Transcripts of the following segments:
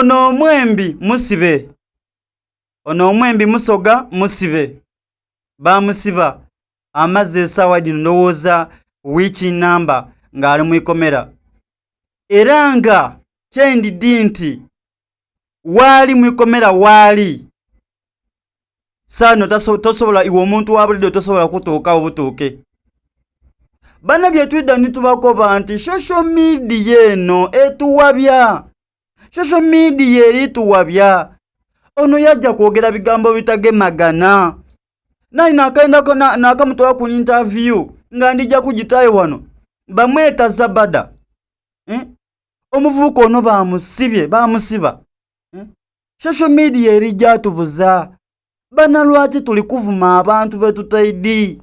ono omwembi musibe, ono omwembi musoga musibe, bamusiba amaze essaawa dino ndowooza wiiki namba ng'ali mu ikomera. Era nga kyendidi nti waali mu ikomera waali saano tosobola iwe omuntu wa bulido tosobola kutuukawo butuuke. Bana bye twidda nitubakoba nti social media eno etuwabya, social media eri tuwabya. Ono yajja kwogera bigambo bitagemagana. Nali nakaendako nakamutola ku interview nga ndijja kugitayo wano bamweta Zabada. Omuvubuka ono bamusibye, bamusiba. Social media eri jatubuza. Bana lwaki tuli kuvuma abantu betutaidi.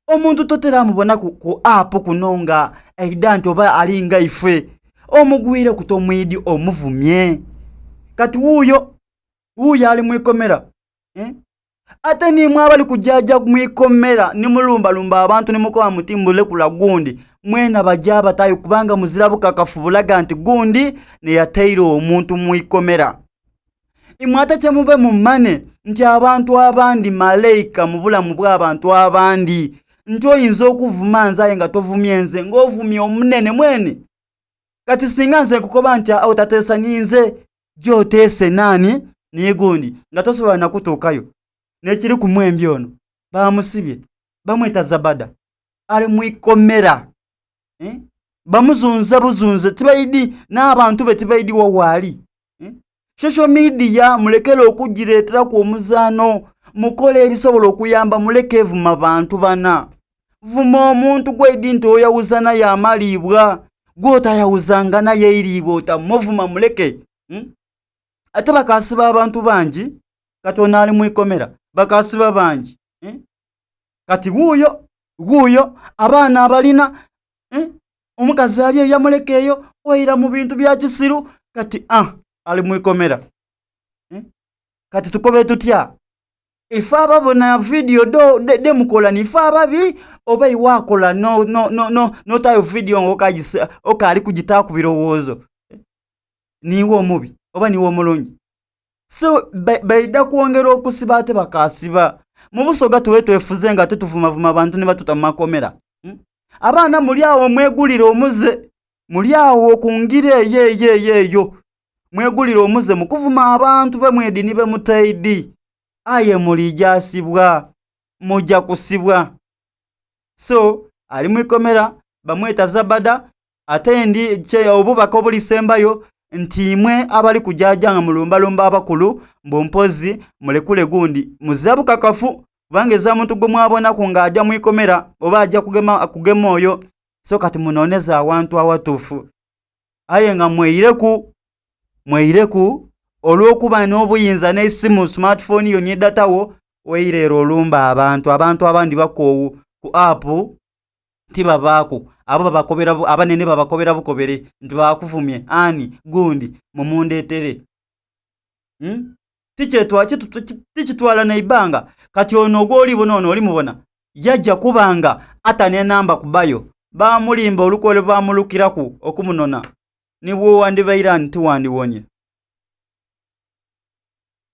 Omuntu totera mubona ku app kunonga aida nti oba alinga ife. Omugwire kutomwidi omuvumye. Kati wuyo ali mu ikomera. Ate ni mwabali kujaja mu ikomera ni mulumba abantu ni mukoba mutimbule kula gundi. Mwena bajaba tayo kubanga muzirabuka kafubulaga nti gundi ne yatairo omuntu mu ikomera. Imwata kyemube mu mane nti abantu abandi malaika mu bulamu bw'abantu abandi. Nti oyinza okuvuma nzaye nga tovumye nze ng'ovumye omunene mwene. Kati singa nze kukoba nti otateesa ninze gy'oteese nani niye gundi nga tosobola na kutuukayo. Nekiri ku mwembi ono bamusibye bamweta Zabada ali mu ikomera. Bamuzunza buzunze tibaidi n'abantu be tibaidi wawaali. Social media mulekere okugireetera ku omuzaano mukole ebisobola okuyamba muleke vuma bantu bana. Vuma omuntu gwedi nti oyawuzana ya malibwa gwota yawuzanga naye iriibwa otamuvuma muleke. Ate bakasiba abantu bangi katona ali mu ikomera bakasiba bangi. Kati wuyo abaana abalina omukazi ali yamulekeyo oyira mu bintu bya kisiru kati ali mu ikomera. Kati tukobe tutya ifa ababona video de mukola ni fa ababi oba iwakola no tayo video ngokagisa okali kugita ku birowoozo niwo omubi oba niwo omulungi. So baida kuongera okusiba ate bakasiba mu busoga tuwe twefuze nga tetuvuma abantu ne batuta makomera. Abaana muli awo mwegulira omuze muli awo kungire yeyo mwegulira omuze mukuvuma abantu bemwedi nibe mutaidi aye muli jasibwa mujja kusibwa. So ali mu ikomera bamweta Zabada ate ndi kye obubaka obulisembayo nti imwe abali kujajanga mulumbalumba abakulu mbompozi mulekule gundi muzabuka kafu bangeza muntu gwe mwabona kungaja mu ikomera oba ajja kugema oyo. So kati munoneza abantu awatufu aye nga mweyireku olwokuba n'obuyinza n'essimu smartphone yo ni data wo weirero olumba abantu abandi bakowu ku app tibabaako abo babakobera abanene babakobera bukobere nti bakuvumye ani gundi mumundeetere. Tichitwala na ibanga kati ono goli bonono oli mubona yajja kubanga atane namba kubayo bamulimba olukole bamulukiraku okumunona nibwo wandibaira nti wandi wonye.